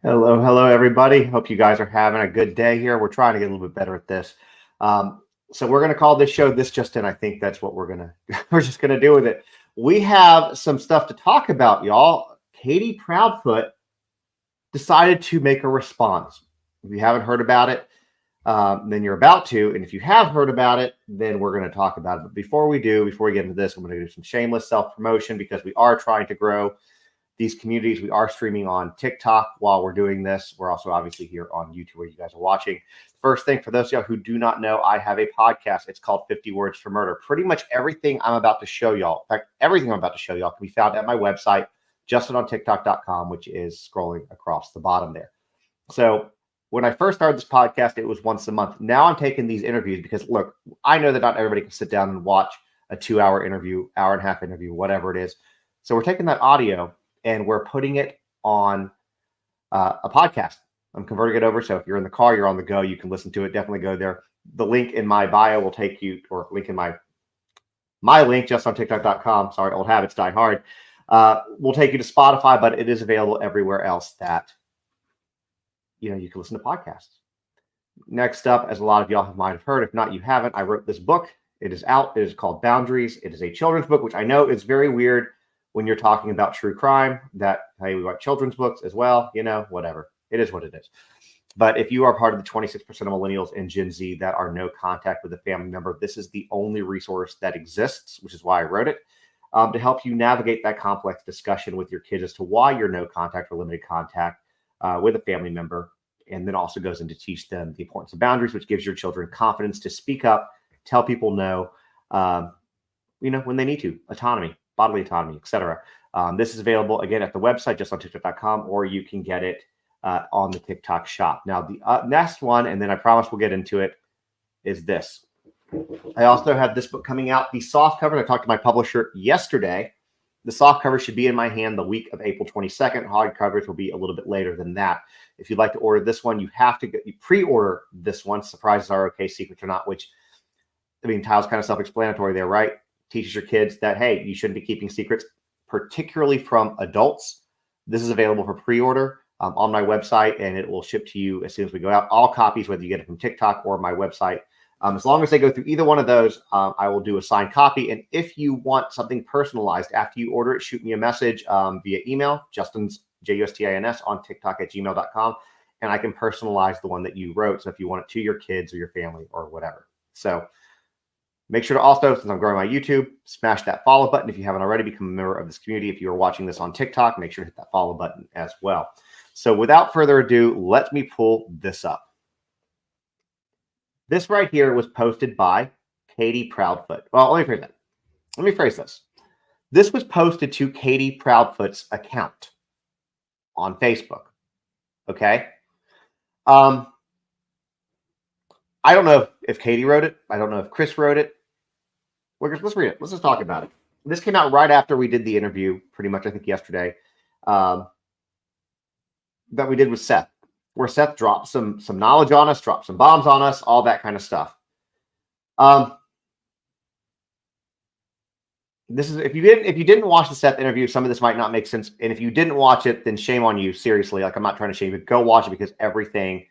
Hello, everybody. Hope you guys are having a good day here. We're trying to get a little bit better at this. So we're going to call this show This Just In. I think that's what we're just going to do with it. We have some stuff to talk about, y'all. Katie Proudfoot decided to make a response. If you haven't heard about it, then you're about to. And if you have heard about it, then we're going to talk about it. But before we get into this, I'm going to do some shameless self-promotion because we are trying to grow these communities. We are streaming on TikTok while we're doing this. We're also obviously here on YouTube where you guys are watching. First thing, for those of y'all who do not know, I have a podcast. It's called 50 Words for Murder. Pretty much everything I'm about to show y'all, in fact, everything I'm about to show y'all can be found at my website, justinontiktok.com, which is scrolling across the bottom there. So when I first started this podcast, it was once a month. Now I'm taking these interviews because, look, I know that not everybody can sit down and watch a 2-hour interview, hour and a half interview, whatever it is. So we're taking that audio and we're putting it on a podcast. I'm converting it over. So if you're in the car, you're on the go, you can listen to it. Definitely go there. The link in my bio will take you, or link in my link, justontiktok.com. Sorry, old habits die hard. Will take you to Spotify, but it is available everywhere else that, you can listen to podcasts. Next up, as a lot of y'all might have heard, if not, you haven't, I wrote this book. It is out. It is called Boundaries. It is a children's book, which I know is very weird when you're talking about true crime, that, hey, we write children's books as well, whatever. It is what it is. But if you are part of the 26% of millennials and Gen Z that are no contact with a family member, this is the only resource that exists, which is why I wrote it, to help you navigate that complex discussion with your kids as to why you're no contact or limited contact with a family member. And then also goes in to teach them the importance of boundaries, which gives your children confidence to speak up, tell people no, when they need to, autonomy, bodily autonomy, etc. This is available, again, at the website, justontiktok.com, or you can get it on the TikTok shop. Now, the next one, and then I promise we'll get into it, is this. I also have this book coming out, the soft cover. I talked to my publisher yesterday. The soft cover should be in my hand the week of April 22nd. Hard covers will be a little bit later than that. If you'd like to order this one, you have to pre-order this one. Surprises are okay, secrets are not, which, title's kind of self-explanatory there, right? Teaches your kids that, hey, you shouldn't be keeping secrets, particularly from adults. This is available for pre-order on my website, and it will ship to you as soon as we go out. All copies, whether you get it from TikTok or my website. As long as they go through either one of those, I will do a signed copy. And if you want something personalized after you order it, shoot me a message via email, Justin's, JUSTINS, on TikTok at gmail.com, and I can personalize the one that you wrote. So if you want it to your kids or your family or whatever. So make sure to also, since I'm growing my YouTube, smash that follow button. If you haven't already, become a member of this community. If you are watching this on TikTok, make sure to hit that follow button as well. So without further ado, let me pull this up. This right here was posted by Katie Proudfoot. Well, let me phrase this. This was posted to Katie Proudfoot's account on Facebook. Okay? I don't know if Katie wrote it. I don't know if Chris wrote it. Let's read it. Let's just talk about it. This came out right after we did the interview, pretty much, I think, yesterday, that we did with Seth, where Seth dropped some knowledge on us, dropped some bombs on us, all that kind of stuff. This is if you didn't watch the Seth interview, some of this might not make sense. And if you didn't watch it, then shame on you. Seriously, I'm not trying to shame you. Go watch it because everything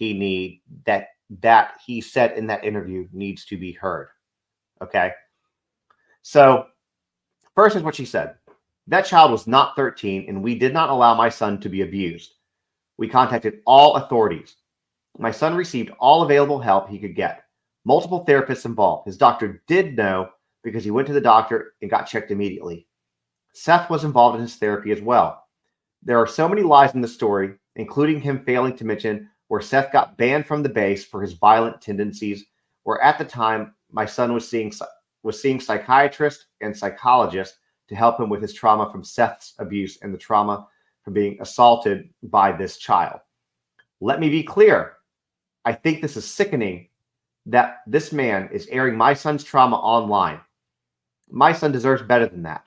that he said in that interview needs to be heard. Okay. So first is what she said. That child was not 13, and we did not allow my son to be abused. We contacted all authorities. My son received all available help he could get. Multiple therapists involved. His doctor did know because he went to the doctor and got checked immediately. Seth was involved in his therapy as well. There are so many lies in the story, including him failing to mention where Seth got banned from the base for his violent tendencies, where at the time my son was seeing psychiatrists and psychologists to help him with his trauma from Seth's abuse and the trauma from being assaulted by this child. Let me be clear. I think this is sickening that this man is airing my son's trauma online. My son deserves better than that.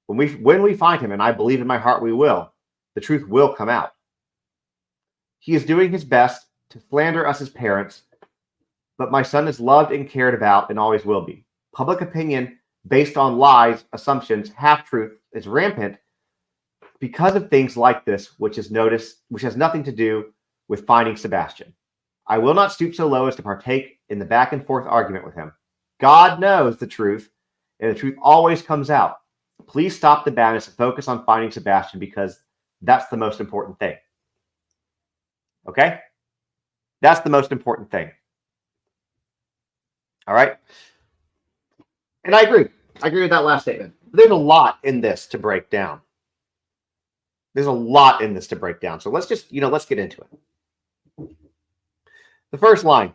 When we find him, and I believe in my heart we will, the truth will come out. He is doing his best to slander us as parents, but my son is loved and cared about and always will be. Public opinion based on lies, assumptions, half-truth is rampant, because of things like this, which has nothing to do with finding Sebastian. I will not stoop so low as to partake in the back and forth argument with him. God knows the truth, and the truth always comes out. Please stop the badness and focus on finding Sebastian, because that's the most important thing. Okay? That's the most important thing. All right? And I agree. I agree with that last statement. There's a lot in this to break down. There's a lot in this to break down. So let's just, let's get into it. The first line.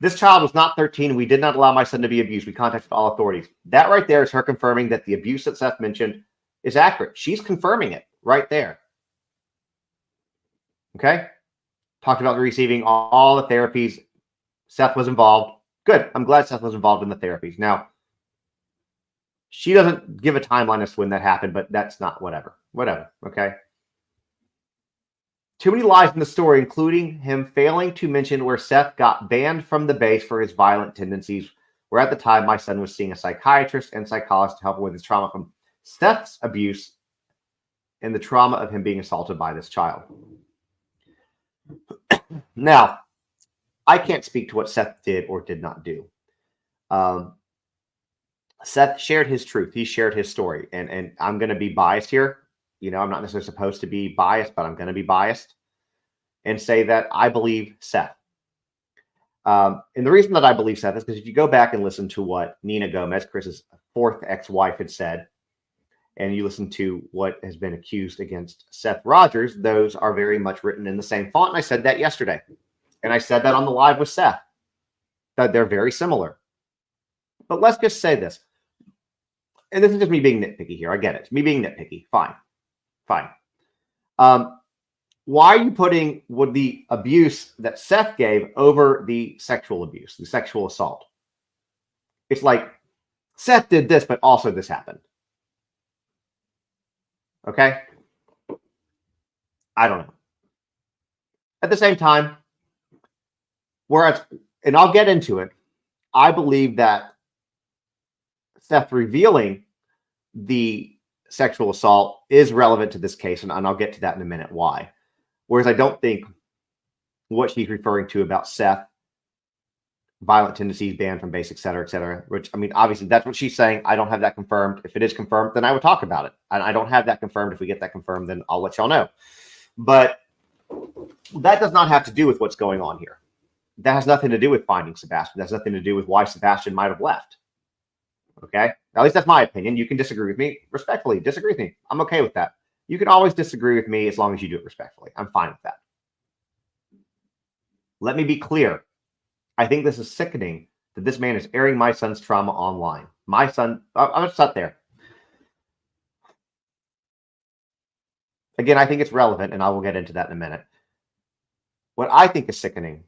This child was not 13. We did not allow my son to be abused. We contacted all authorities. That right there is her confirming that the abuse that Seth mentioned is accurate. She's confirming it right there. Okay? Talked about receiving all the therapies. Seth was involved. Good. I'm glad Seth was involved in the therapies. Now, she doesn't give a timeline as to when that happened, but that's not whatever. Whatever. Okay? Too many lies in the story, including him failing to mention where Seth got banned from the base for his violent tendencies, where at the time my son was seeing a psychiatrist and psychologist to help him with his trauma from Seth's abuse and the trauma of him being assaulted by this child. Now, I can't speak to what Seth did or did not do. Seth shared his truth. He shared his story. And I'm going to be biased here. I'm not necessarily supposed to be biased, but I'm going to be biased and say that I believe Seth. And the reason that I believe Seth is because if you go back and listen to what Nina Gomez, Chris's fourth ex-wife, had said, and you listen to what has been accused against Seth Rogers, those are very much written in the same font. And I said that yesterday. And I said that on the live with Seth, that they're very similar. But let's just say this. And this is just me being nitpicky here. I get it. It's me being nitpicky. Fine. Why are you putting the abuse that Seth gave over the sexual abuse, the sexual assault? It's like Seth did this, but also this happened. Okay? I don't know. At the same time, and I'll get into it, I believe that Seth revealing the sexual assault is relevant to this case, and I'll get to that in a minute why. Whereas I don't think what she's referring to about Seth, violent tendencies, banned from base, et cetera, which, obviously that's what she's saying. I don't have that confirmed. If it is confirmed, then I would talk about it. And I don't have that confirmed. If we get that confirmed, then I'll let y'all know. But that does not have to do with what's going on here. That has nothing to do with finding Sebastian. That has nothing to do with why Sebastian might have left. Okay? At least that's my opinion. You can disagree with me respectfully. Disagree with me. I'm okay with that. You can always disagree with me as long as you do it respectfully. I'm fine with that. Let me be clear. I think this is sickening that this man is airing my son's trauma online. My son, I'm going to stop there. Again, I think it's relevant, and I will get into that in a minute. What I think is sickening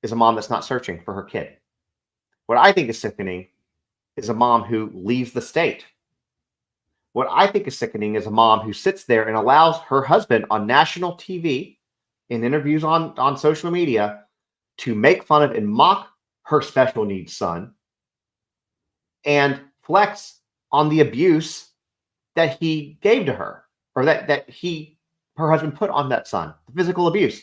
is a mom that's not searching for her kid. What I think is sickening is a mom who leaves the state. What I think is sickening is a mom who sits there and allows her husband on national TV, in interviews on social media, to make fun of and mock her special needs son and flex on the abuse that he gave to her, or that her husband put on that son, the physical abuse.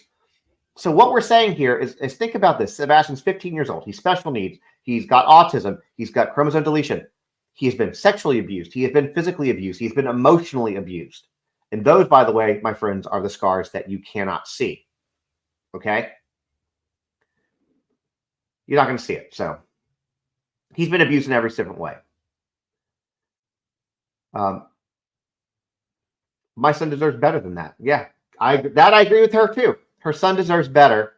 So what we're saying here is think about this. Sebastian's 15 years old. He's special needs. He's got autism. He's got chromosome deletion. He has been sexually abused. He has been physically abused. He's been emotionally abused. And those, by the way, my friends, are the scars that you cannot see. Okay? You're not going to see it. So he's been abused in every different way. My son deserves better than that. Yeah, I agree with her too. Her son deserves better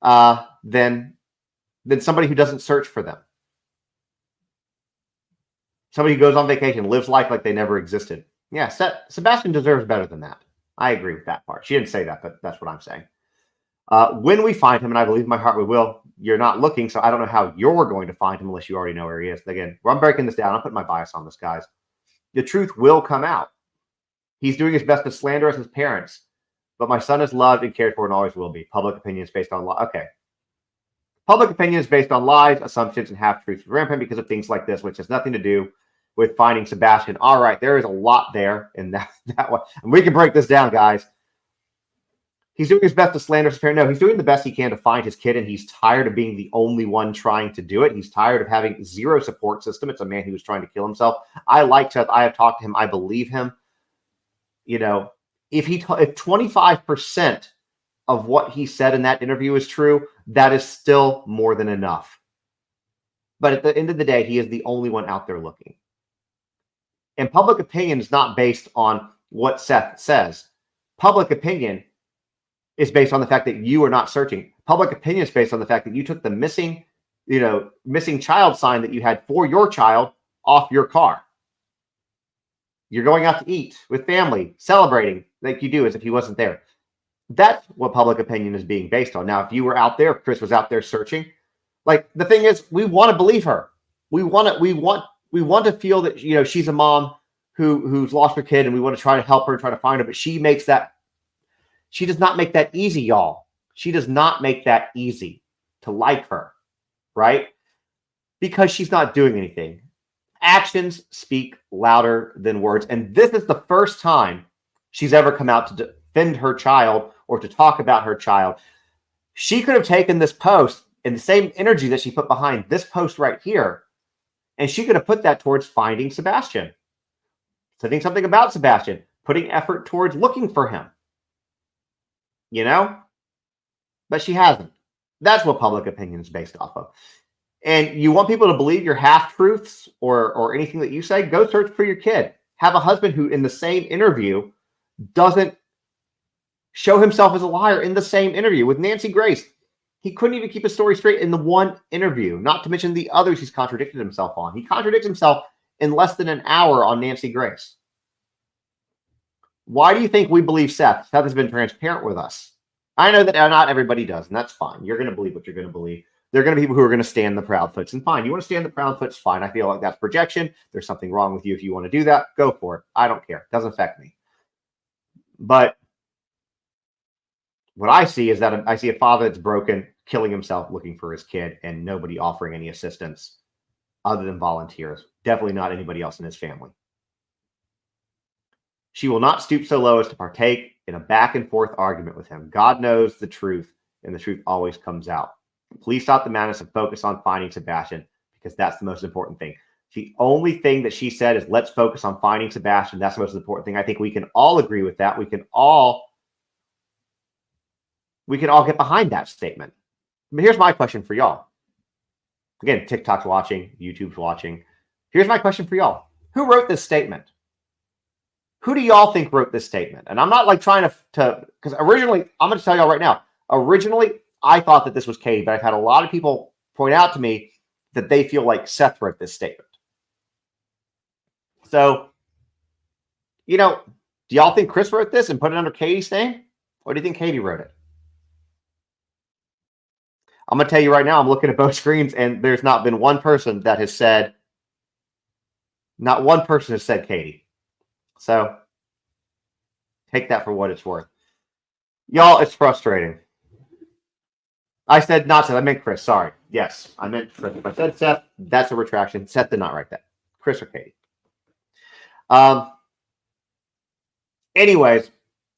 than somebody who doesn't search for them. Somebody who goes on vacation, lives life like they never existed. Yeah, Sebastian deserves better than that. I agree with that part. She didn't say that, but that's what I'm saying. When we find him, and I believe in my heart we will, you're not looking, so I don't know how you're going to find him unless you already know where he is. Again, I'm breaking this down. I'm putting my bias on this, guys. The truth will come out. He's doing his best to slander us as parents, but my son is loved and cared for and always will be. Public opinion is based on lies. Okay. Public opinion is based on lies, assumptions, and half-truths rampant because of things like this, which has nothing to do with finding Sebastian. All right, there is a lot there in that one. And we can break this down, guys. He's doing his best to slander his parent. No, he's doing the best he can to find his kid, and he's tired of being the only one trying to do it. He's tired of having zero support system. It's a man who was trying to kill himself. I like Seth. I have talked to him. I believe him. You know, if 25% of what he said in that interview is true, that is still more than enough. But at the end of the day, he is the only one out there looking. And public opinion is not based on what Seth says. Public opinion is based on the fact that you are not searching. Public opinion is based on the fact that you took the missing child sign that you had for your child off your car. You're going out to eat with family, celebrating like you do as if he wasn't there. That's what public opinion is being based on. Now, if you were out there, if Chris was out there searching, like the thing is, we want to believe her. We want to feel that, you know, she's a mom who's lost her kid, and we want to try to help her and try to find her. But she does not make that easy, y'all. She does not make that easy to like her, right? Because she's not doing anything. Actions speak louder than words. And this is the first time she's ever come out to defend her child or to talk about her child. She could have taken this post and the same energy that she put behind this post right here, and she could have put that towards finding Sebastian, saying something about Sebastian, putting effort towards looking for him. You know? But she hasn't. That's what public opinion is based off of. And you want people to believe your half-truths or anything that you say, go search for your kid. Have a husband who, in the same interview, doesn't show himself as a liar in the same interview. With Nancy Grace, he couldn't even keep his story straight in the one interview, not to mention the others he's contradicted himself on. He contradicts himself in less than an hour on Nancy Grace. Why do you think we believe Seth? Seth has been transparent with us. I know that not everybody does, and that's fine. You're going to believe what you're going to believe. There are going to be people who are going to stand the Proudfoots, and fine. You want to stand the Proudfoots? Fine. I feel like that's projection. There's something wrong with you if you want to do that. Go for it. I don't care. It doesn't affect me. But what I see is that I see a father that's broken, killing himself, looking for his kid, and nobody offering any assistance other than volunteers. Definitely not anybody else in his family. She will not stoop so low as to partake in a back and forth argument with him. God knows the truth, and the truth always comes out. Please stop the madness and focus on finding Sebastian, because that's the most important thing. The only thing that she said is, let's focus on finding Sebastian. That's the most important thing. I think we can all agree with that. We can all get behind that statement. But here's my question for y'all. Again, TikTok's watching, YouTube's watching. Here's my question for y'all. Who wrote this statement? Who do y'all think wrote this statement? And I'm not like trying to because originally, I'm going to tell y'all right now, originally, I thought that this was Katie, but I've had a lot of people point out to me that they feel like Seth wrote this statement. So, you know, do y'all think Chris wrote this and put it under Katie's name? Or do you think Katie wrote it? I'm going to tell you right now, I'm looking at both screens, and there's not been one person that has said, not one person has said Katie. So, take that for what it's worth. Y'all, it's frustrating. I said not Seth. I meant Chris. Sorry. Yes, I meant Chris. If I said Seth, that's a retraction. Seth did not write that. Chris or Katie. Anyways,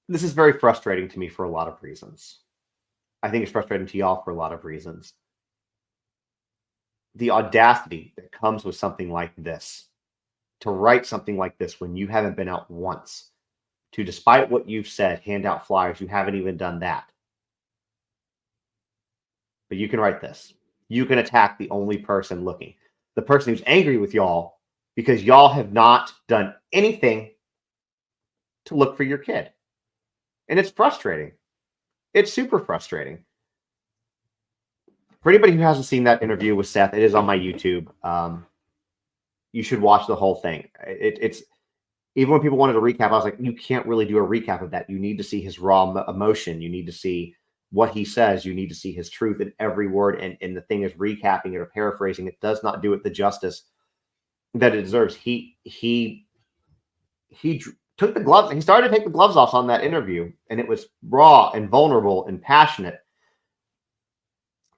this is very frustrating to me for a lot of reasons. I think it's frustrating to y'all for a lot of reasons. The audacity that comes with something like this, to write something like this when you haven't been out once, to, despite what you've said, hand out flyers. You haven't even done that. But you can write this. You can attack the only person looking. The person who's angry with y'all because y'all have not done anything to look for your kid. And it's frustrating. It's super frustrating. For anybody who hasn't seen that interview with Seth, it is on my YouTube. You should watch the whole thing. It's even when people wanted a recap, I was like, you can't really do a recap of that. You need to see his raw emotion. You need to see what he says. You need to see his truth in every word. And the thing is, recapping it or paraphrasing it does not do it the justice that it deserves. He took the gloves. He started to take the gloves off on that interview, and it was raw and vulnerable and passionate.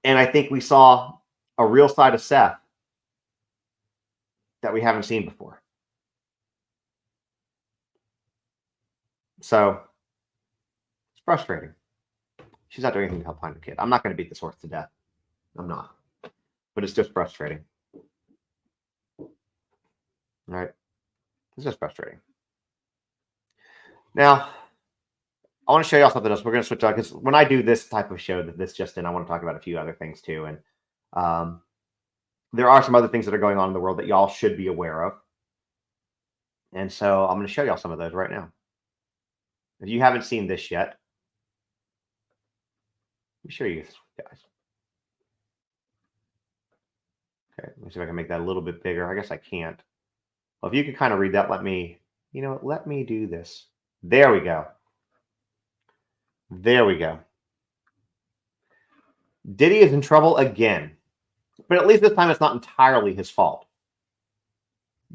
And I think we saw a real side of Seth that we haven't seen before. So it's frustrating. She's not doing anything to help find the kid. I'm not going to beat this horse to death. I'm not. But it's just frustrating. Right? It's just frustrating. Now, I want to show y'all something else. We're going to switch out because when I do this type of show, this just in, I want to talk about a few other things too. And there are some other things that are going on in the world that y'all should be aware of. And so I'm going to show y'all some of those right now. If you haven't seen this yet, let me show you guys. Okay, let me see if I can make that a little bit bigger. I guess I can't. Well, if you can kind of read that, let me do this. There we go. There we go. Diddy is in trouble again, but at least this time it's not entirely his fault.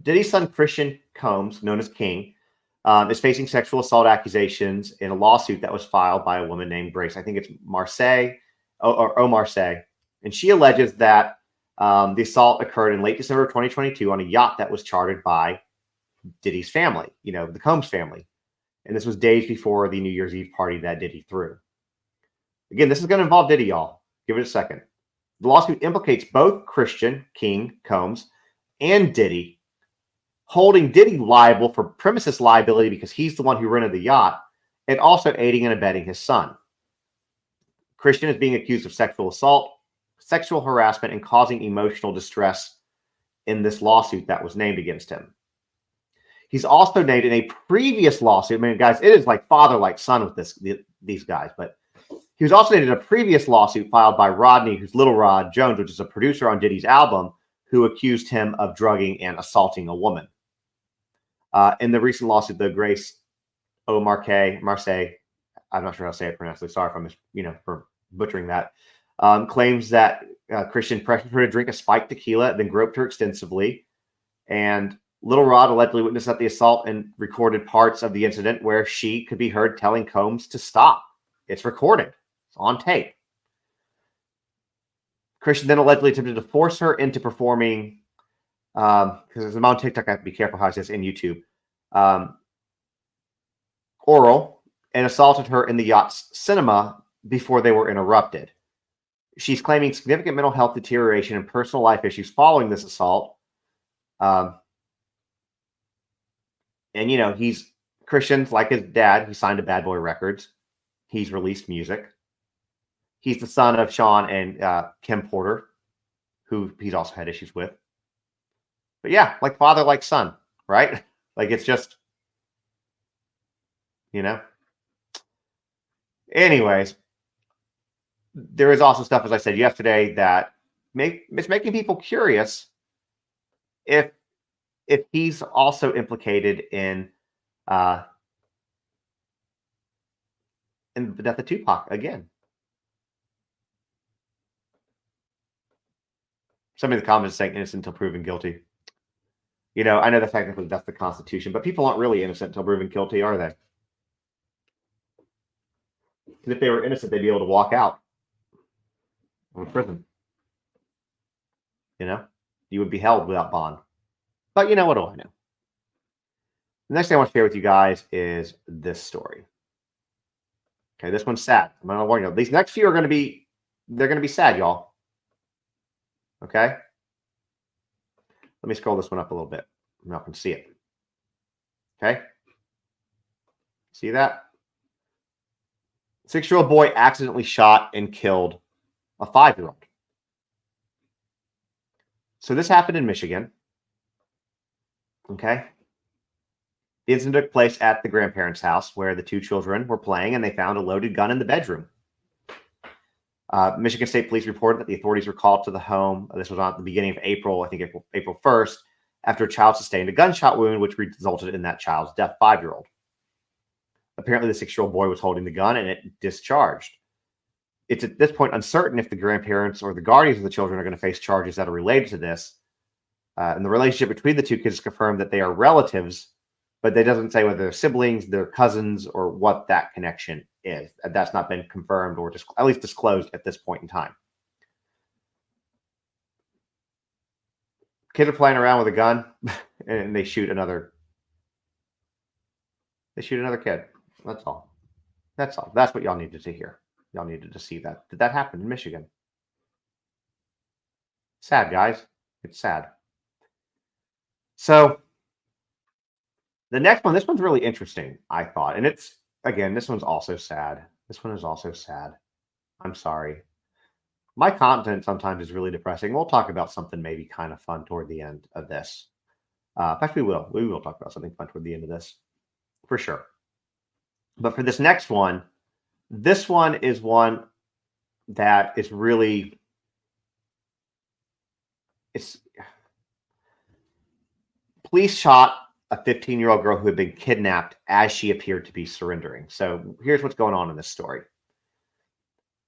Diddy's son, Christian Combs, known as King, is facing sexual assault accusations in a lawsuit that was filed by a woman named Grace. I think it's Marseille or Marseille. And she alleges that the assault occurred in late December of 2022 on a yacht that was chartered by Diddy's family, the Combs family. And this was days before the New Year's Eve party that Diddy threw. Again, this is going to involve Diddy, y'all. Give it a second. The lawsuit implicates both Christian, King, Combs, and Diddy, holding Diddy liable for premises liability because he's the one who rented the yacht, and also aiding and abetting his son. Christian is being accused of sexual assault, sexual harassment, and causing emotional distress in this lawsuit that was named against him. He's also named in a previous lawsuit. I mean, guys, it is like father, like son with these guys. But he was also named in a previous lawsuit filed by Rodney, who's Little Rod Jones, which is a producer on Diddy's album, who accused him of drugging and assaulting a woman. In the recent lawsuit, the Grace Marseille, I'm not sure how to say it pronouncedly. Sorry if I'm for butchering that. Claims that Christian pressured her to drink a spiked tequila, then groped her extensively, and Little Rod allegedly witnessed at the assault and recorded parts of the incident where she could be heard telling Combs to stop. It's recorded. It's on tape. Christian then allegedly attempted to force her into performing, because I'm on TikTok, I have to be careful how I say this, in YouTube, oral, and assaulted her in the yacht's cinema before they were interrupted. She's claiming significant mental health deterioration and personal life issues following this assault. And, he's Christian's like his dad. He signed to Bad Boy Records. He's released music. He's the son of Sean and Kim Porter, who he's also had issues with. But yeah, like father, like son, right? Like it's just, Anyways, there is also stuff, as I said yesterday, that it's making people curious if he's also implicated in the death of Tupac again. Some of the comments saying innocent until proven guilty. I know that technically that's the Constitution, but people aren't really innocent until proven guilty, are they? Because if they were innocent, they'd be able to walk out of prison. You would be held without bond. But what do I know? The next thing I want to share with you guys is this story. Okay, this one's sad. I'm going to warn you. These next few are going to be, they're going to be sad, y'all. Okay? Let me scroll this one up a little bit. Now I can see it. Okay? See that? 6-year-old boy accidentally shot and killed a 5-year-old. So this happened in Michigan. Okay? The incident took place at the grandparents' house where the two children were playing, and they found a loaded gun in the bedroom. Michigan State Police reported that the authorities were called to the home. This was at the beginning of April, I think April 1st, after a child sustained a gunshot wound, which resulted in that child's death, 5-year-old. Apparently, the 6-year-old boy was holding the gun, and it discharged. It's at this point uncertain if the grandparents or the guardians of the children are going to face charges that are related to this. And the relationship between the two kids confirmed that they are relatives, but it doesn't say whether they're siblings, they're cousins, or what that connection is. That's not been confirmed or at least disclosed at this point in time. Kids are playing around with a gun, and they shoot another kid. That's all. That's all. That's what y'all needed to hear. Y'all needed to see that. Did that happen in Michigan? Sad, guys. It's sad. So the next one, this one's really interesting, I thought. And it's, again, this one's also sad. This one is also sad. I'm sorry. My content sometimes is really depressing. We'll talk about something maybe kind of fun toward the end of this. In fact, we will. We will talk about something fun toward the end of this, for sure. But for this next one, this one is one that is really, it's, police shot a 15-year-old girl who had been kidnapped as she appeared to be surrendering. So here's what's going on in this story.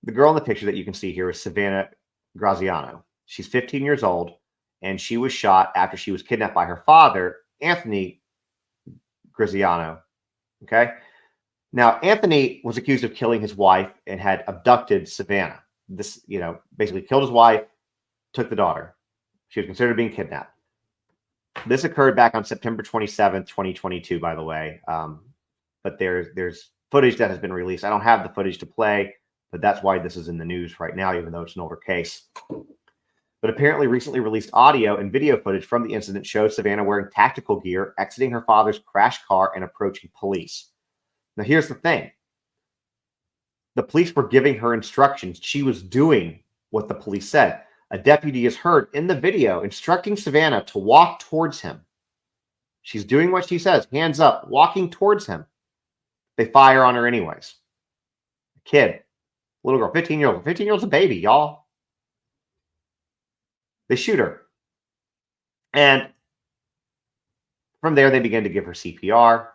The girl in the picture that you can see here is Savannah Graziano. She's 15 years old, and she was shot after she was kidnapped by her father, Anthony Graziano. Okay? Now, Anthony was accused of killing his wife and had abducted Savannah. This, basically killed his wife, took the daughter. She was considered being kidnapped. This occurred back on September 27th, 2022, by the way. But there's footage that has been released. I don't have the footage to play, but that's why this is in the news right now, even though it's an older case. But apparently recently released audio and video footage from the incident shows Savannah wearing tactical gear, exiting her father's crashed car and approaching police. Now, here's the thing. The police were giving her instructions. She was doing what the police said. A deputy is heard in the video instructing Savannah to walk towards him. She's doing what she says, hands up, walking towards him. They fire on her anyways. A kid, little girl, 15-year-old. 15-year-old's a baby, y'all. They shoot her. And from there, they begin to give her CPR,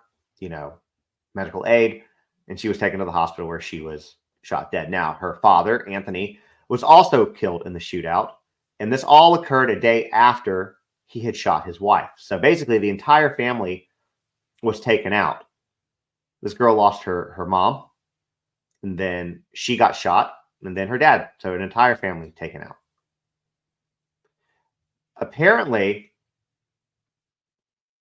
medical aid, and she was taken to the hospital where she was shot dead. Now, her father, Anthony, was also killed in the shootout, and this all occurred a day after he had shot his wife. So basically, the entire family was taken out. This girl lost her mom, and then she got shot, and then her dad. So an entire family taken out. Apparently,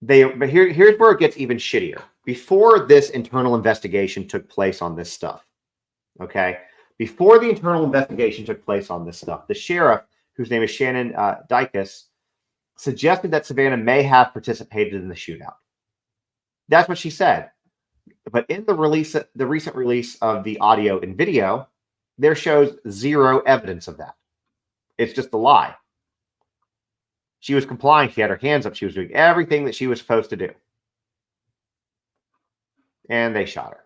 but here's where it gets even shittier. Before this internal investigation took place on this stuff, okay? Before the internal investigation took place on this stuff, the sheriff, whose name is Shannon Dykes, suggested that Savannah may have participated in the shootout. That's what she said. But in the recent release of the audio and video, there shows zero evidence of that. It's just a lie. She was complying. She had her hands up. She was doing everything that she was supposed to do. And they shot her.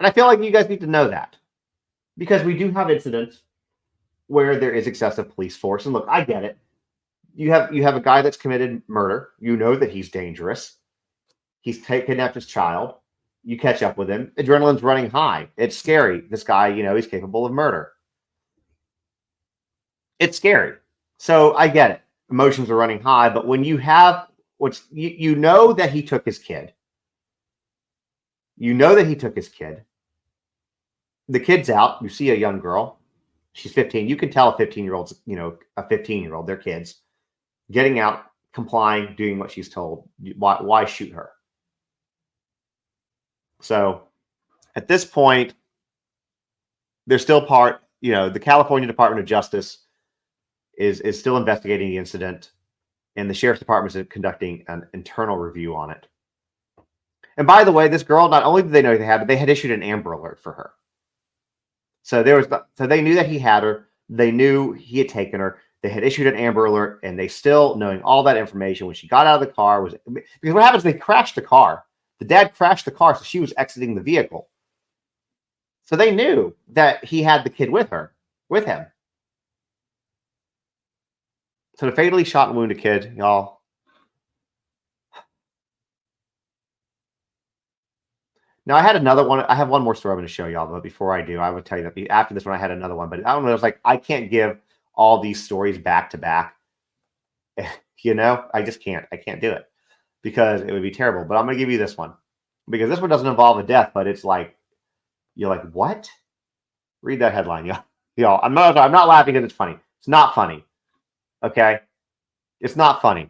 And I feel like you guys need to know that. Because we do have incidents where there is excessive police force. And look, I get it. You have a guy that's committed murder. You know that he's dangerous. He's kidnapped his child. You catch up with him. Adrenaline's running high. It's scary. This guy, he's capable of murder. It's scary. So I get it. Emotions are running high. But when you have you know that he took his kid. You know that he took his kid. The kid's out. You see a young girl. She's 15. You can tell a 15-year-old's, a 15-year-old, they're kids. Getting out, complying, doing what she's told. Why shoot her? So at this point, they're still the California Department of Justice is still investigating the incident, and the sheriff's department is conducting an internal review on it. And by the way, this girl, not only did they know they had issued an Amber Alert for her. So they knew that he had her. They knew he had taken her. They had issued an Amber Alert, and they still, knowing all that information, when she got out of the car, because what happens? They crashed the car. The dad crashed the car, so she was exiting the vehicle. So they knew that he had the kid with him. So to fatally shot and wound a kid, y'all. Now, I had another one. I have one more story I'm going to show y'all, but before I do, I would tell you that after this one, I had another one. But I don't know. It's like I can't give all these stories back to back. I just can't. I can't do it because it would be terrible. But I'm going to give you this one because this one doesn't involve a death, but it's like, you're like, what? Read that headline, y'all. I'm not laughing because it's funny. It's not funny. Okay? It's not funny.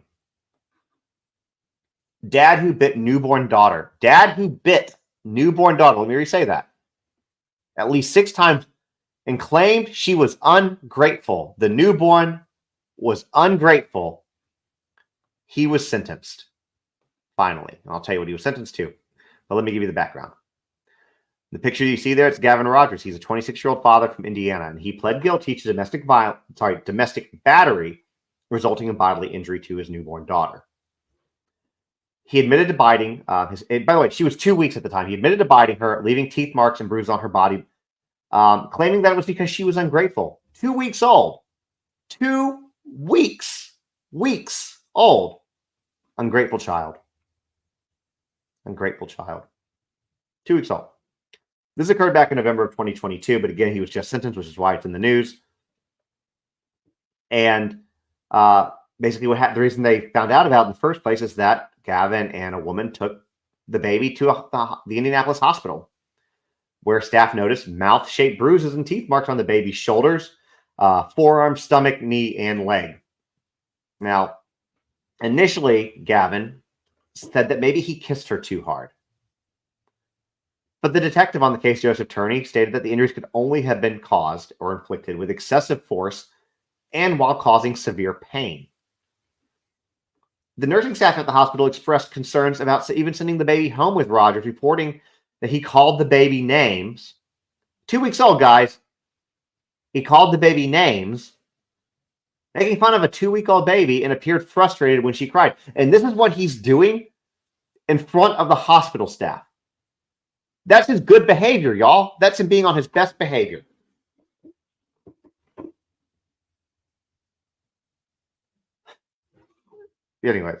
Dad who bit newborn daughter. Dad who bit newborn daughter. Let me re-say that. At least 6 times and claimed she was ungrateful. The newborn was ungrateful. He was sentenced. Finally. I'll tell you what he was sentenced to. But let me give you the background. The picture you see there, it's Gavin Rogers. He's a 26-year-old father from Indiana, and he pled guilty to domestic battery resulting in bodily injury to his newborn daughter. He admitted to biting by the way, she was 2 weeks at the time. He admitted to biting her, leaving teeth marks and bruises on her body, claiming that it was because she was ungrateful. 2 weeks old. 2 weeks. Weeks old. Ungrateful child. Ungrateful child. 2 weeks old. This occurred back in November of 2022, but again, he was just sentenced, which is why it's in the news. And basically, the reason they found out about it in the first place is that Gavin and a woman took the baby to the Indianapolis hospital, where staff noticed mouth-shaped bruises and teeth marks on the baby's shoulders, forearm, stomach, knee, and leg. Now, initially, Gavin said that maybe he kissed her too hard. But the detective on the case, Joseph Turney, stated that the injuries could only have been caused or inflicted with excessive force and while causing severe pain. The nursing staff at the hospital expressed concerns about even sending the baby home with Rogers, reporting that he called the baby names. 2 weeks old, guys. He called the baby names, making fun of a 2-week-old baby, and appeared frustrated when she cried. And this is what he's doing in front of the hospital staff. That's his good behavior, y'all. That's him being on his best behavior. Anyways.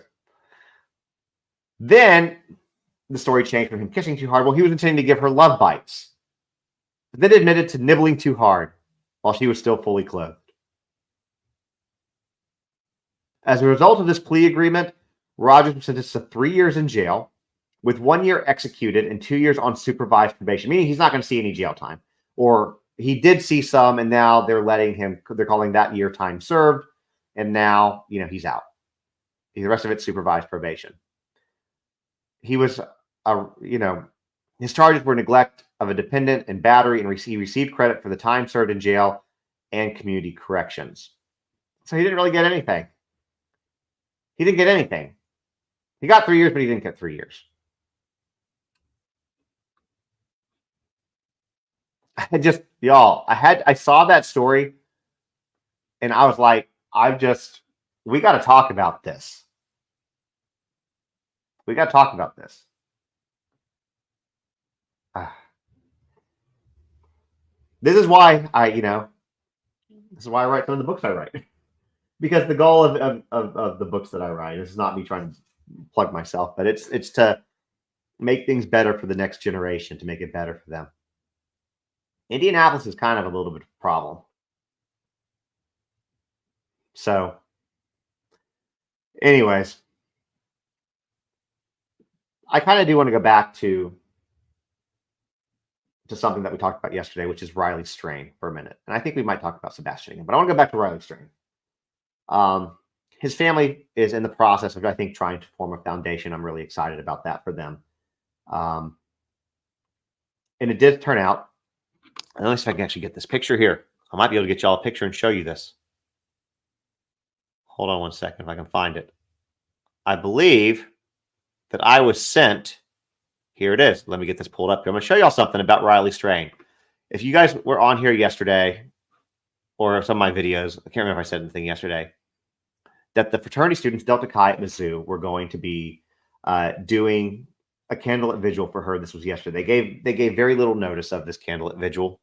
Then the story changed from him kissing too hard. Well, he was intending to give her love bites. But then admitted to nibbling too hard while she was still fully clothed. As a result of this plea agreement, Rogers was sentenced to 3 years in jail, with 1 year executed and 2 years on supervised probation, meaning he's not going to see any jail time. Or he did see some, and now they're calling that year time served, and now, he's out. The rest of it's supervised probation. He was, his charges were neglect of a dependent and battery, and he received credit for the time served in jail and community corrections. So he didn't really get anything. He didn't get anything. He got 3 years, but he didn't get 3 years. I saw that story and I was like, we got to talk about this. We got to talk about this. This is why I write some of the books I write. Because the goal of the books that I write is not me trying to plug myself, but it's to make things better for the next generation, to make it better for them. Indianapolis is kind of a little bit of a problem. So, anyways, I kind of do want to go back to something that we talked about yesterday, which is Riley Strain for a minute. And I think we might talk about Sebastian again, but I want to go back to Riley Strain. His family is in the process of, I think, trying to form a foundation. I'm really excited about that for them. And it did turn out, let me see if I can actually get this picture here. I might be able to get y'all a picture and show you this. Hold on one second if I can find it. I believe that I was sent. Here it is. Let me get this pulled up here. I'm going to show y'all something about Riley Strain. If you guys were on here yesterday, or some of my videos, I can't remember if I said anything yesterday, that the fraternity students, Delta Chi at Mizzou, were going to be doing a candlelit vigil for her. This was yesterday. They gave very little notice of this candlelit vigil.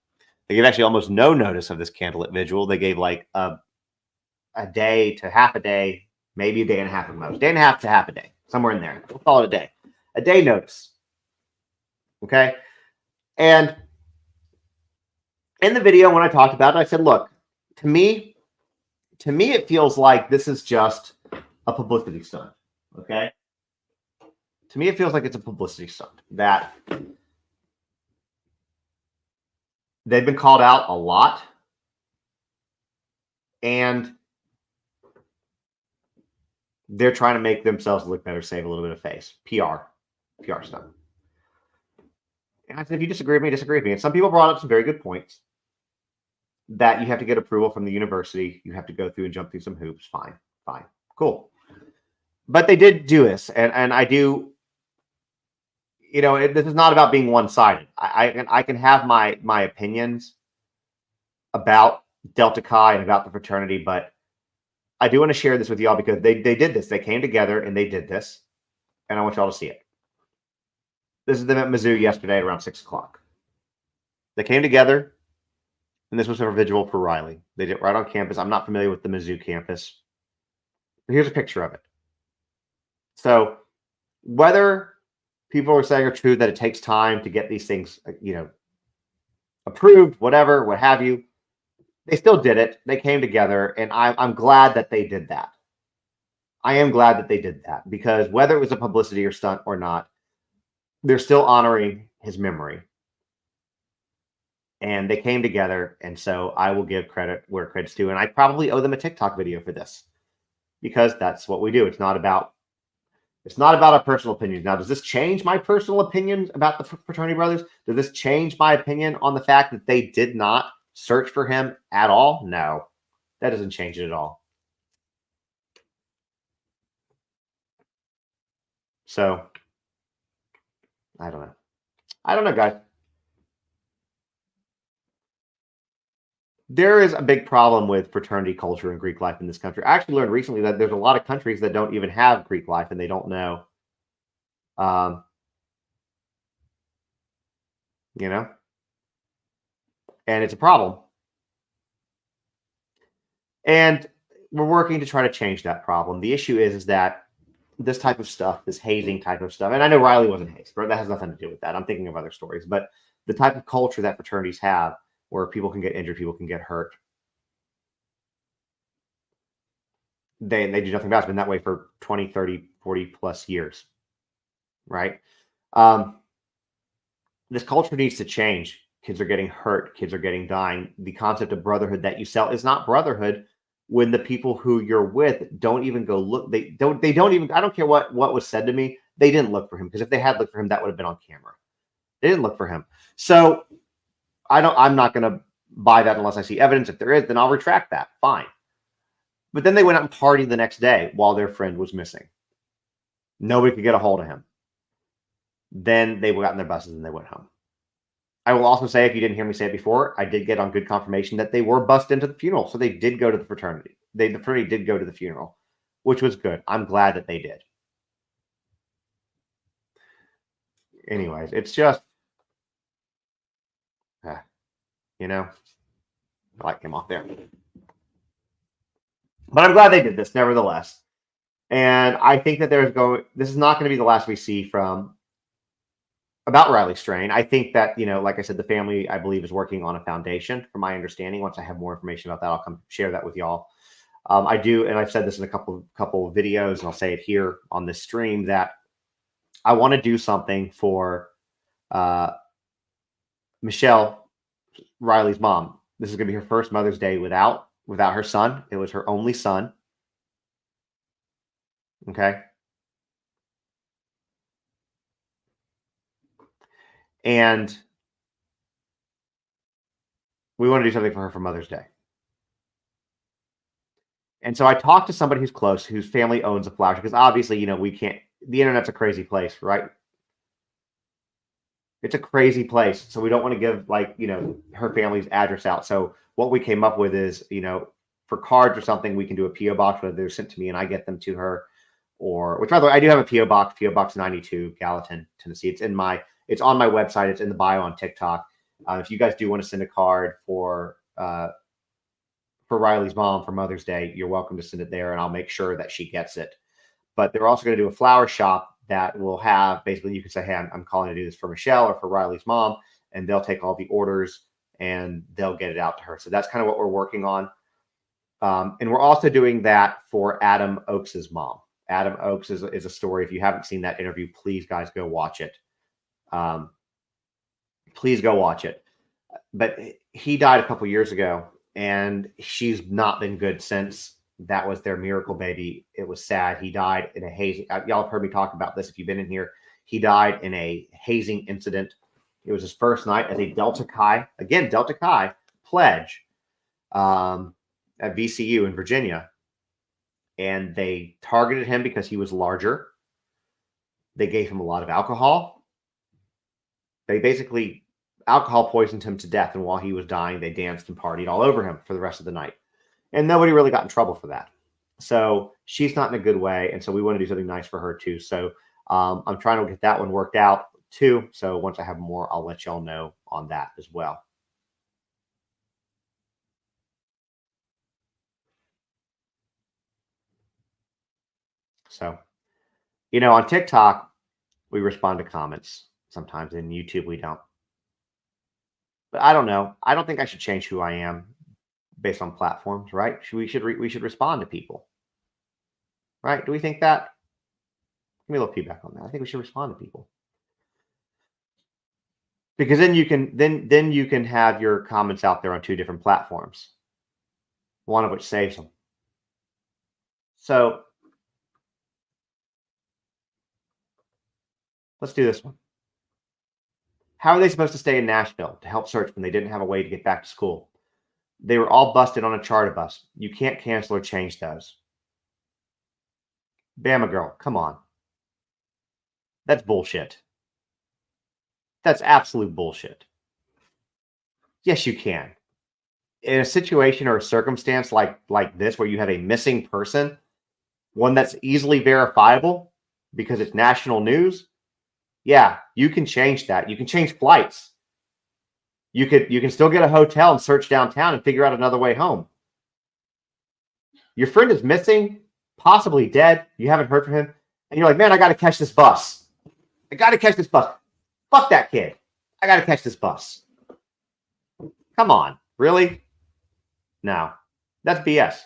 They gave actually almost no notice of this candlelit vigil. They gave like a day to half a day, maybe a day and a half at most. Day and a half to half a day, somewhere in there. We'll call it a day. A day notice. Okay? And in the video, when I talked about it, I said, look, to me, it feels like this is just a publicity stunt. Okay? To me, it feels like it's a publicity stunt. That they've been called out a lot. And They're trying to make themselves look better, save a little bit of face. PR stuff. And I said, if you disagree with me, disagree with me. And some people brought up some very good points that you have to get approval from the university. You have to go through and jump through some hoops. Fine, cool. But they did do this, and I do. This is not about being one-sided. I can have my opinions about Delta Chi and about the fraternity, but I do want to share this with y'all because they did this. They came together and they did this, and I want y'all to see it. This is them at Mizzou yesterday at around 6 o'clock. They came together, and this was a visual for Riley. They did it right on campus. I'm not familiar with the Mizzou campus. But here's a picture of it. So whether people are saying are true that it takes time to get these things, approved, whatever, what have you, they still did it. They came together, and I'm glad that they did that. I am glad that they did that because whether it was a publicity or stunt or not, they're still honoring his memory. And they came together, and so I will give credit where credit's due. And I probably owe them a TikTok video for this because that's what we do. It's not about our personal opinions. Now, does this change my personal opinion about the fraternity brothers? Does this change my opinion on the fact that they did not search for him at all? No, that doesn't change it at all. So, I don't know, guys. There is a big problem with fraternity culture and Greek life in this country. I actually learned recently that there's a lot of countries that don't even have Greek life and they don't know. And it's a problem. And we're working to try to change that problem. The issue is that this type of stuff, this hazing type of stuff, and I know Riley wasn't hazed, but that has nothing to do with that. I'm thinking of other stories. But the type of culture that fraternities have where people can get injured, people can get hurt, they do nothing about it. It's been that way for 20, 30, 40 plus years, right? This culture needs to change. Kids are getting hurt. Kids are getting dying. The concept of brotherhood that you sell is not brotherhood when the people who you're with don't even go look. They don't even, I don't care what was said to me. They didn't look for him because if they had looked for him, that would have been on camera. They didn't look for him. So I'm not going to buy that unless I see evidence. If there is, then I'll retract that. Fine. But then they went out and partied the next day while their friend was missing. Nobody could get a hold of him. Then they got in their buses and they went home. I will also say, if you didn't hear me say it before, I did get on good confirmation that they were bussed into the funeral. So they did go to the fraternity. The fraternity did go to the funeral, which was good. I'm glad that they did. Anyways, it's just, the light came off there. But I'm glad they did this, nevertheless. And I think that this is not going to be the last we see about Riley Strain. I think that, like I said, the family, I believe, is working on a foundation, from my understanding. Once I have more information about that, I'll come share that with y'all. I do, and I've said this in a couple of videos, and I'll say it here on this stream, that I want to do something for Michelle, Riley's mom. This is going to be her first Mother's Day without her son. It was her only son. Okay. And we want to do something for her for Mother's Day. And so I talked to somebody who's close, whose family owns a flower shop, because obviously, we can't, the internet's a crazy place, right? It's a crazy place. So we don't want to give her family's address out. So what we came up with is, for cards or something, we can do a PO box where they're sent to me and I get them to her, which, by the way, I do have a PO box 92, Gallatin, Tennessee. It's on my website. It's in the bio on TikTok. If you guys do want to send a card for Riley's mom for Mother's Day, you're welcome to send it there, and I'll make sure that she gets it. But they're also going to do a flower shop that will have, basically, you can say, hey, I'm calling to do this for Michelle or for Riley's mom, and they'll take all the orders and they'll get it out to her. So that's kind of what we're working on. And we're also doing that for Adam Oakes's mom. Adam Oakes is a story. If you haven't seen that interview, please, guys, go watch it. Please go watch it. But he died a couple years ago, and she's not been good since That was their miracle baby. It was sad. He died in a hazing. Y'all have heard me talk about this if you've been in here. He died in a hazing incident. It was his first night as a Delta Chi, again, Delta Chi pledge at VCU in Virginia. And they targeted him because he was larger. They gave him a lot of alcohol. They basically alcohol poisoned him to death. And while he was dying, they danced and partied all over him for the rest of the night. And nobody really got in trouble for that. So she's not in a good way. And so we want to do something nice for her too. So I'm trying to get that one worked out too. So once I have more, I'll let y'all know on that as well. So, on TikTok, we respond to comments sometimes. In YouTube, we don't. But I don't know. I don't think I should change who I am based on platforms, right? We should respond to people, right? Do we think that? Give me a little feedback on that. I think we should respond to people because then you can have your comments out there on 2 different platforms, one of which saves them. So let's do this one. How are they supposed to stay in Nashville to help search when they didn't have a way to get back to school? They were all busted on a charter bus. You can't cancel or change those. Bama girl, come on. That's bullshit. That's absolute bullshit. Yes, you can. In a situation or a circumstance like this, where you have a missing person, one that's easily verifiable because it's national news, yeah, you can change that. You can change flights. You can still get a hotel and search downtown and figure out another way home. Your friend is missing, possibly dead. You haven't heard from him. And you're like, man, I got to catch this bus. I got to catch this bus. Fuck that kid. I got to catch this bus. Come on. Really? No. That's BS.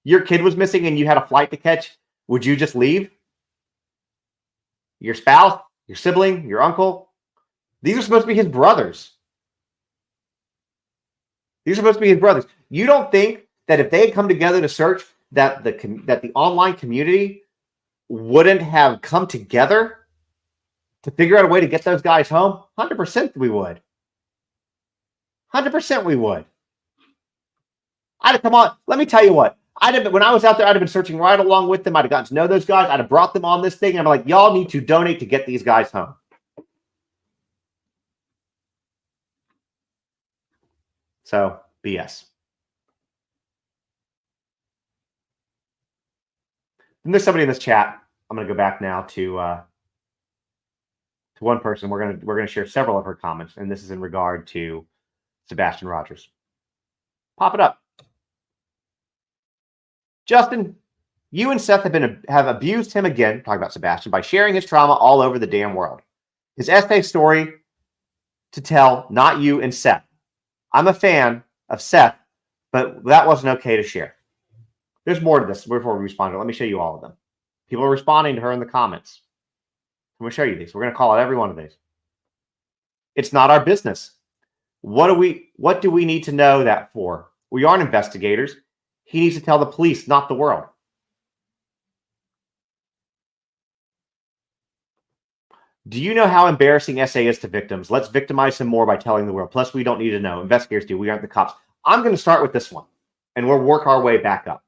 Your kid was missing and you had a flight to catch. Would you just leave? Your spouse, your sibling, your uncle? These are supposed to be his brothers. These are supposed to be his brothers. You don't think that if they had come together to search, that the online community wouldn't have come together to figure out a way to get those guys home? 100% we would. 100% we would. Come on. Let me tell you what. When I was out there, I'd have been searching right along with them. I'd have gotten to know those guys. I'd have brought them on this thing. And I'm like, y'all need to donate to get these guys home. So, BS. And there's somebody in this chat. I'm going to go back now to one person. We're going to share several of her comments, and this is in regard to Savannah Rogers. Pop it up. Justin, you and Seth have abused him again, talking about Sebastian, by sharing his trauma all over the damn world. His essay story to tell, not you and Seth. I'm a fan of Seth, but that wasn't okay to share. There's more to this before we respond. Let me show you all of them. People are responding to her in the comments. I'm going to show you these. We're going to call out every one of these. It's not our business. What do we need to know that for? We aren't investigators. He needs to tell the police, not the world. Do you know how embarrassing SA is to victims? Let's victimize him more by telling the world. Plus, we don't need to know. Investigators do. We aren't the cops. I'm going to start with this one, and we'll work our way back up.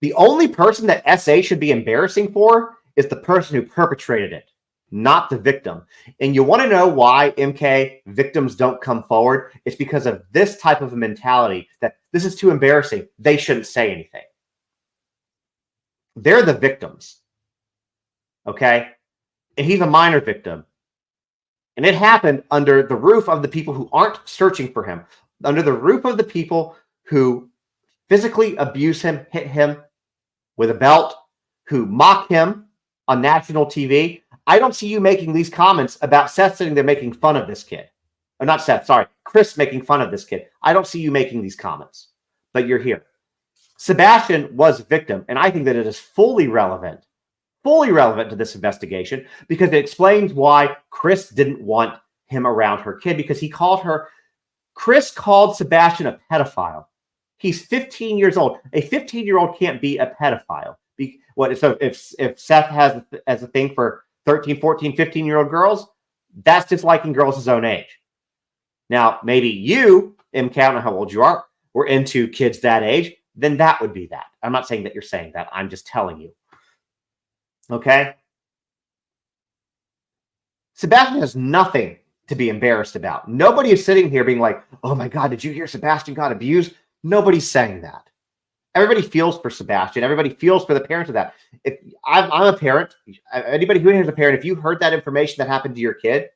The only person that SA should be embarrassing for is the person who perpetrated it, not the victim. And you want to know why, MK, victims don't come forward? It's because of this type of a mentality that this is too embarrassing. They shouldn't say anything. They're the victims. Okay? And he's a minor victim. And it happened under the roof of the people who aren't searching for him, under the roof of the people who physically abuse him, hit him with a belt, who mock him on national TV. I don't see you making these comments about Seth sitting there making fun of this kid. Or not Seth, sorry, Chris making fun of this kid. I don't see you making these comments, but you're here. Sebastian was a victim, and I think that it is fully relevant to this investigation because it explains why Chris didn't want him around her kid, because Chris called Sebastian a pedophile. He's 15 years old. A 15-year-old can't be a pedophile. So if Seth has as a thing for 13, 14, 15-year-old girls, that's just liking girls his own age. Now, maybe you, M. Count, how old you are, were into kids that age, then that would be that. I'm not saying that you're saying that. I'm just telling you. Okay? Sebastian has nothing to be embarrassed about. Nobody is sitting here being like, oh my God, did you hear Sebastian got abused? Nobody's saying that. Everybody feels for Sebastian. Everybody feels for the parents of that. If I'm a parent, anybody who is a parent, if you heard that information that happened to your kid,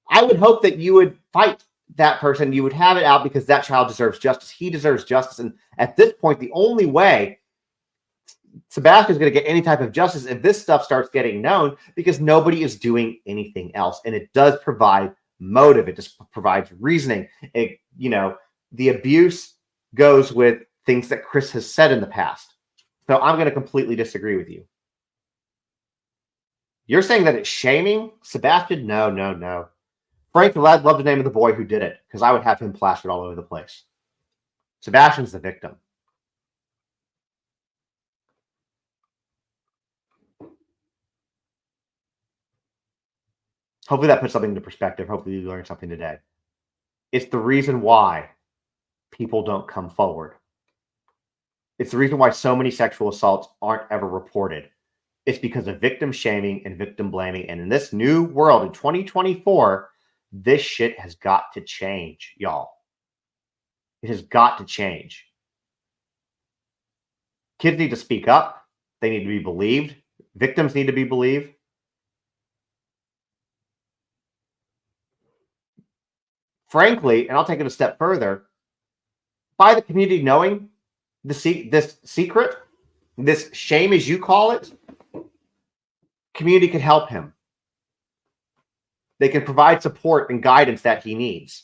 I would hope that you would fight that person. You would have it out because that child deserves justice. He deserves justice. And at this point, the only way Sebastian is going to get any type of justice if this stuff starts getting known, because nobody is doing anything else. And it does provide motive. It just provides reasoning. The abuse goes with things that Chris has said in the past. So I'm going to completely disagree with you. You're saying that it's shaming Sebastian? No. Frank, I'd love the name of the boy who did it, because I would have him plastered all over the place. Sebastian's the victim. Hopefully that puts something into perspective. Hopefully you learned something today. It's the reason why people don't come forward. It's the reason why so many sexual assaults aren't ever reported. It's because of victim shaming and victim blaming. And in this new world, in 2024, this shit has got to change, y'all. It has got to change. Kids need to speak up. They need to be believed. Victims need to be believed. Frankly, and I'll take it a step further, by the community knowing this secret, this shame as you call it, community can help him. They can provide support and guidance that he needs.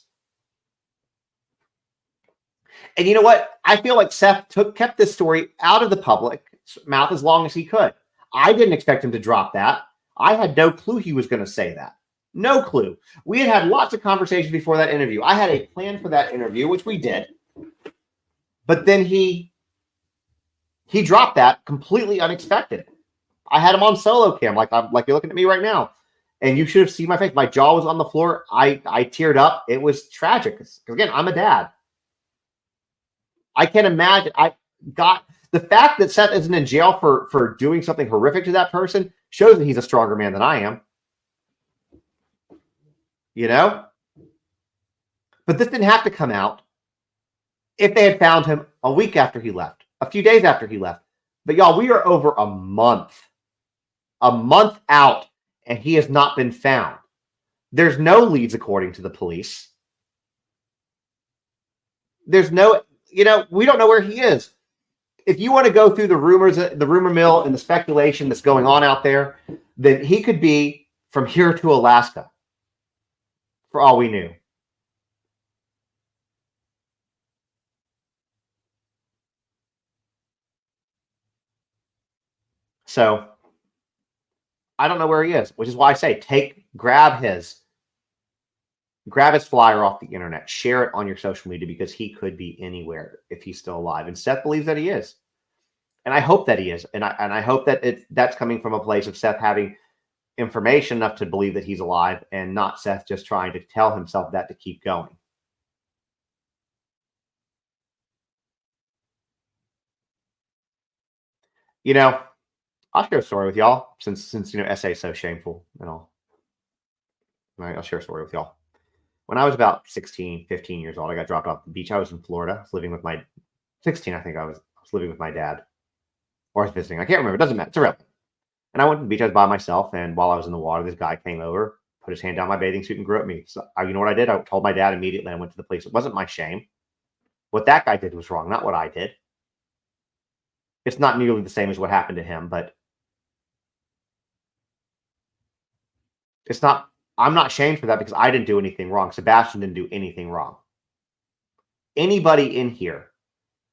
And you know what? I feel like Seth kept this story out of the public's mouth as long as he could. I didn't expect him to drop that. I had no clue he was going to say that. No clue. We had lots of conversations before that interview. I had a plan for that interview, which we did. But then he dropped that completely unexpected. I had him on solo cam, like you're looking at me right now. And you should have seen my face. My jaw was on the floor. I teared up. It was tragic. Because again, I'm a dad. I can't imagine. The fact that Seth isn't in jail for doing something horrific to that person shows that he's a stronger man than I am. You know? But this didn't have to come out if they had found him a week after he left, a few days after he left. But y'all, we are over a month out, and he has not been found. There's no leads according to the police. There's no, we don't know where he is. If you want to go through the rumors, the rumor mill and the speculation that's going on out there, then he could be from here to Alaska, for all we knew. So I don't know where he is, which is why I say grab his flyer off the internet, share it on your social media, because he could be anywhere if he's still alive. And Seth believes that he is. And I hope that he is. And I hope that that's coming from a place of Seth having information enough to believe that he's alive, and not Seth just trying to tell himself that to keep going. I'll share a story with y'all since SA is so shameful and all. Right, I'll share a story with y'all. When I was about 16, 15 years old, I got dropped off the beach. I was in Florida. I was living with my 16, I think I was living with my dad. Or I was visiting. I can't remember. It doesn't matter. It's irrelevant. And I went to the beach. I was by myself. And while I was in the water, this guy came over, put his hand down my bathing suit and groped me. So you know what I did? I told my dad immediately. I went to the police. It wasn't my shame. What that guy did was wrong, not what I did. It's not nearly the same as what happened to him, but it's not. I'm not shamed for that because I didn't do anything wrong. Sebastian didn't do anything wrong. Anybody in here,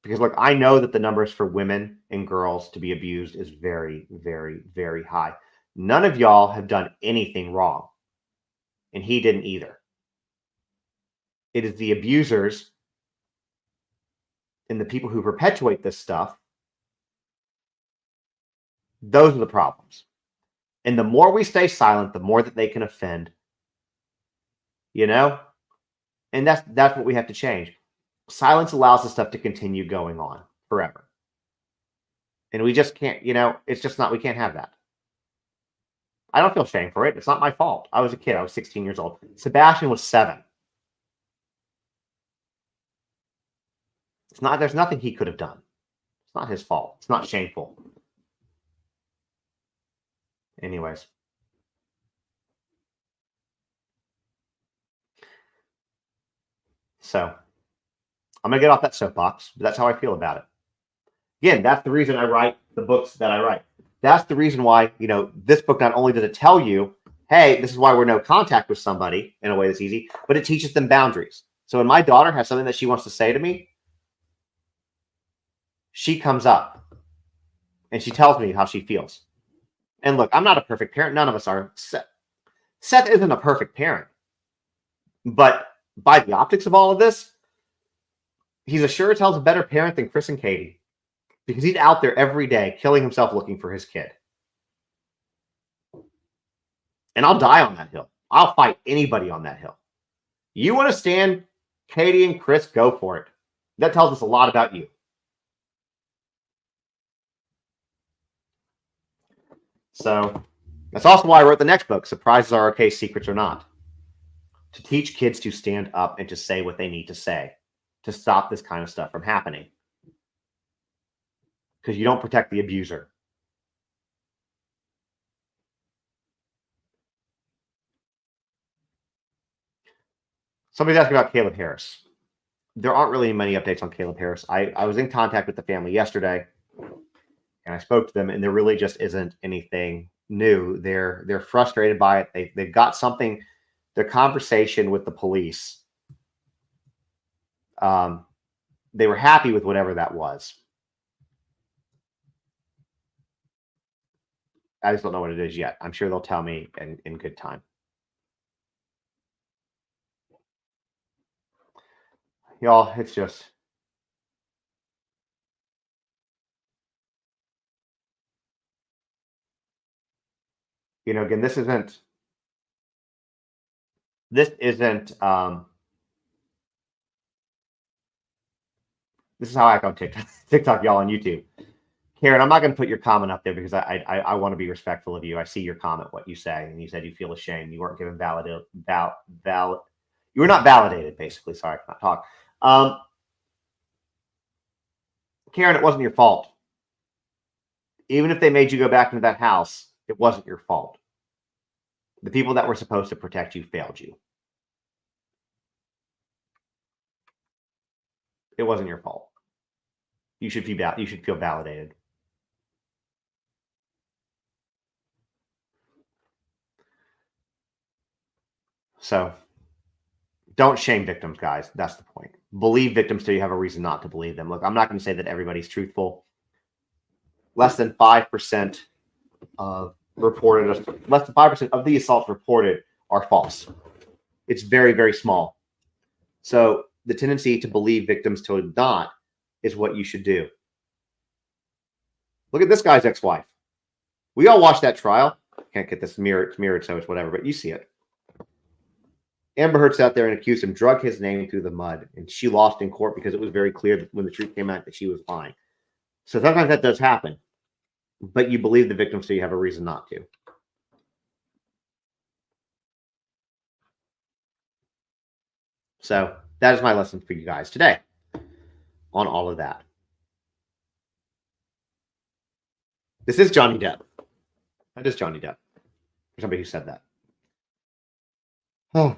because look, I know that the numbers for women and girls to be abused is very, very, very high. None of y'all have done anything wrong, and he didn't either. It is the abusers And the people who perpetuate this stuff, those are the problems. And the more we stay silent, the more that they can offend, you know? And that's what we have to change. Silence allows this stuff to continue going on forever. And we just can't, it's just not, we can't have that. I don't feel shame for it. It's not my fault. I was a kid. I was 16 years old. Sebastian was 7. There's nothing he could have done. It's not his fault. It's not shameful. Anyways. So I'm going to get off that soapbox, but that's how I feel about it. Again, that's the reason I write the books that I write. That's the reason why, this book, not only does it tell you, hey, this is why we're no contact with somebody in a way that's easy, but it teaches them boundaries. So when my daughter has something that she wants to say to me, she comes up and she tells me how she feels. And look, I'm not a perfect parent. None of us are. Seth isn't a perfect parent. But by the optics of all of this, he's a sure as hell's a better parent than Chris and Katie. Because he's out there every day killing himself looking for his kid. And I'll die on that hill. I'll fight anybody on that hill. You want to stand Katie and Chris, go for it. That tells us a lot about you. So that's also why I wrote the next book, Surprises Are Okay, Secrets Are Not. To teach kids to stand up and to say what they need to say. To stop this kind of stuff from happening. Because you don't protect the abuser. Somebody's asking about Caleb Harris. There aren't really many updates on Caleb Harris. I was in contact with the family yesterday, and I spoke to them, and there really just isn't anything new. They're frustrated by it. They've got something. Their conversation with the police, they were happy with whatever that was. I just don't know what it is yet. I'm sure they'll tell me in good time. Y'all, it's just... again, this isn't this is how I act on TikTok, y'all, on YouTube. Karen, I'm not going to put your comment up there because I want to be respectful of you. I see your comment, what you say, and you said you feel ashamed. You weren't given you were not validated, basically. Sorry, I cannot talk. Karen, it wasn't your fault. Even if they made you go back into that house, it wasn't your fault. The people that were supposed to protect you failed you. It wasn't your fault. You should feel validated. So don't shame victims, guys. That's the point. Believe victims till you have a reason not to believe them. Look, I'm not going to say that everybody's truthful. Less than 5% of the assaults reported are false. It's very, very small. So the tendency to believe victims till not is what you should do. Look at this guy's ex-wife. We all watched that trial. Can't get this mirrored, so it's whatever, but you see it. Amber Heard's out there and accused him, drug his name through the mud, and she lost in court because it was very clear that when the truth came out that she was lying. So sometimes that does happen, but you believe the victim so you have a reason not to. So that is my lesson for you guys today on all of that. This is Johnny Depp. That is Johnny Depp. For somebody who said that. Oh.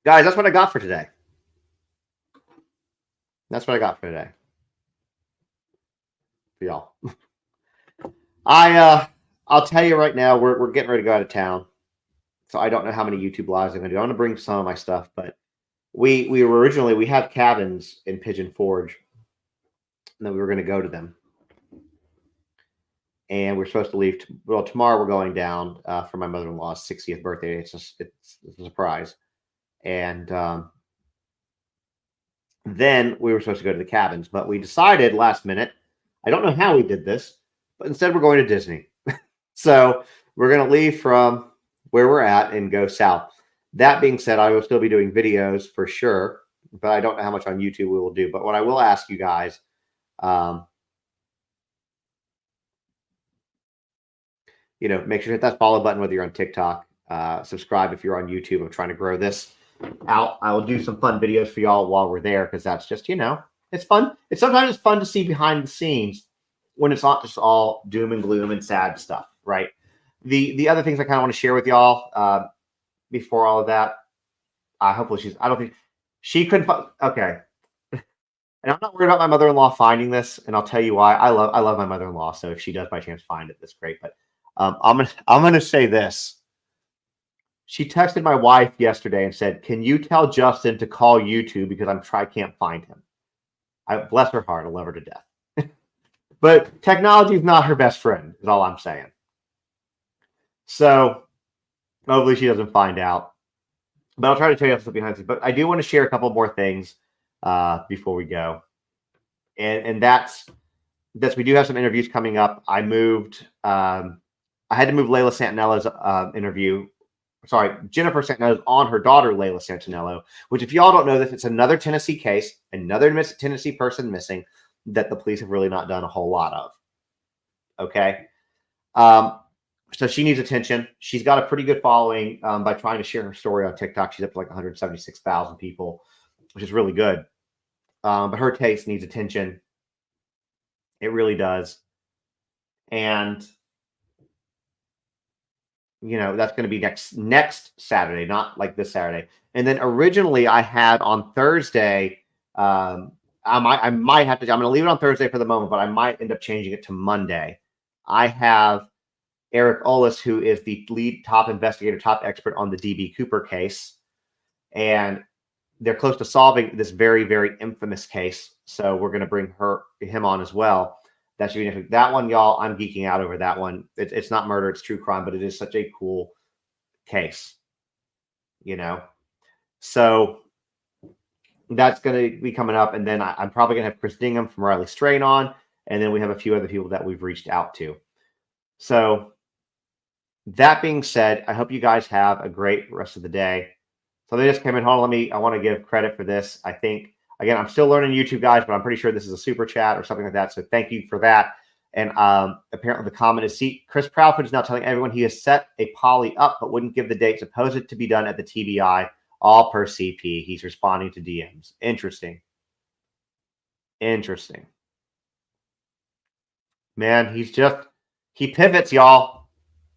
Guys, that's what I got for today. That's what I got for today. For y'all. I'll tell you right now, we're getting ready to go out of town. So I don't know how many YouTube lives I'm going to do. I'm going to bring some of my stuff, but we had cabins in Pigeon Forge, and then we were going to go to them. And we're supposed to leave. Tomorrow we're going down for my mother-in-law's 60th birthday. It's a surprise. And Then we were supposed to go to the cabins, but we decided last minute. I don't know how we did this, but instead we're going to Disney. So we're going to leave from where we're at and go south. That being said, I will still be doing videos for sure, but I don't know how much on YouTube we will do. But what I will ask you guys, make sure to hit that follow button, whether you're on TikTok, subscribe if you're on YouTube. I'm trying to grow this out. I will do some fun videos for y'all while we're there, because that's just, it's fun. Sometimes it's fun to see behind the scenes when it's not just all doom and gloom and sad stuff, right? The other things I kind of want to share with y'all before all of that, hopefully I don't think she couldn't, okay. And I'm not worried about my mother-in-law finding this, and I'll tell you why. I love my mother-in-law, so if she does by chance find it, that's great. But I'm gonna say this. She texted my wife yesterday and said, "Can you tell Justin to call YouTube because I can't find him." Bless her heart. I love her to death. But technology is not her best friend, is all I'm saying. So hopefully she doesn't find out. But I'll try to tell you something behind the scenes. But I do want to share a couple more things before we go. And that's we do have some interviews coming up. I had to move Layla Santinello's interview. Sorry, Jennifer Santinello's on her daughter, Layla Santinello, which, if y'all don't know this, it's another Tennessee case, another Tennessee person missing that the police have really not done a whole lot of. Okay. So she needs attention. She's got a pretty good following by trying to share her story on TikTok. She's up to like 176,000 people, which is really good. But her case needs attention. It really does. And that's going to be next Saturday, not like this Saturday. And then originally I had on Thursday, I might have to, I'm going to leave it on Thursday for the moment, but I might end up changing it to Monday. I have Eric Ollis, who is the lead top investigator, top expert on the DB Cooper case. And they're close to solving this very, very infamous case. So we're going to bring him on as well. That should be that one, y'all. I'm geeking out over that one. It's not murder, it's true crime, but it is such a cool case, So that's going to be coming up. And then I'm probably going to have Chris Dingham from Riley Strain on. And then we have a few other people that we've reached out to. So that being said, I hope you guys have a great rest of the day. So they just came in. Hold on, I want to give credit for this. I think, again, I'm still learning YouTube, guys, but I'm pretty sure this is a super chat or something like that. So thank you for that. And apparently the comment is, Chris Proudfoot is now telling everyone he has set a poly up, but wouldn't give the date. Supposed it to be done at the TBI, all per CP. He's responding to DMs. Interesting. Man, he pivots, y'all.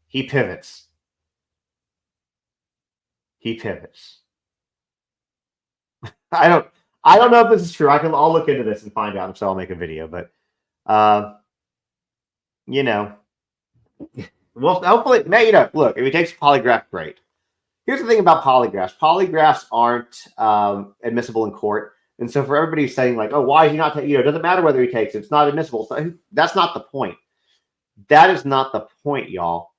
He pivots. I don't know if this is true. I'll look into this and find out, so I'll make a video. But well, hopefully, look, if he takes a polygraph, great. Here's the thing about polygraphs. Polygraphs aren't admissible in court. And so for everybody saying like, oh, why is he not taking, it doesn't matter whether he takes it. It's not admissible. So that's not the point. That is not the point, y'all.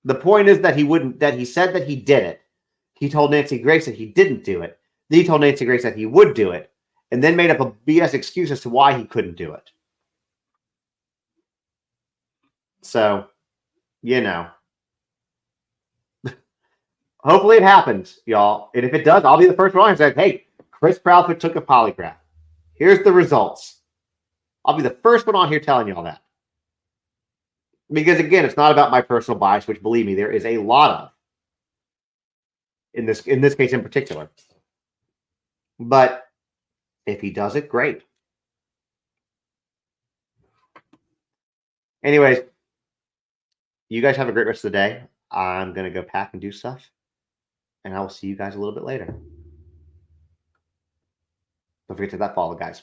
The point is that he said that he did it. He told Nancy Grace that he didn't do it. Then he told Nancy Grace that he would do it, and then made up a BS excuse as to why he couldn't do it. So, hopefully it happens, y'all. And if it does, I'll be the first one to say, hey, Chris Proudfoot took a polygraph. Here's the results. I'll be the first one on here telling y'all that. Because, again, it's not about my personal bias, which, believe me, there is a lot of. In this case in particular. But if he does it, great. Anyways, you guys have a great rest of the day. I'm going to go pack and do stuff. And I will see you guys a little bit later. Don't forget to hit that follow, guys.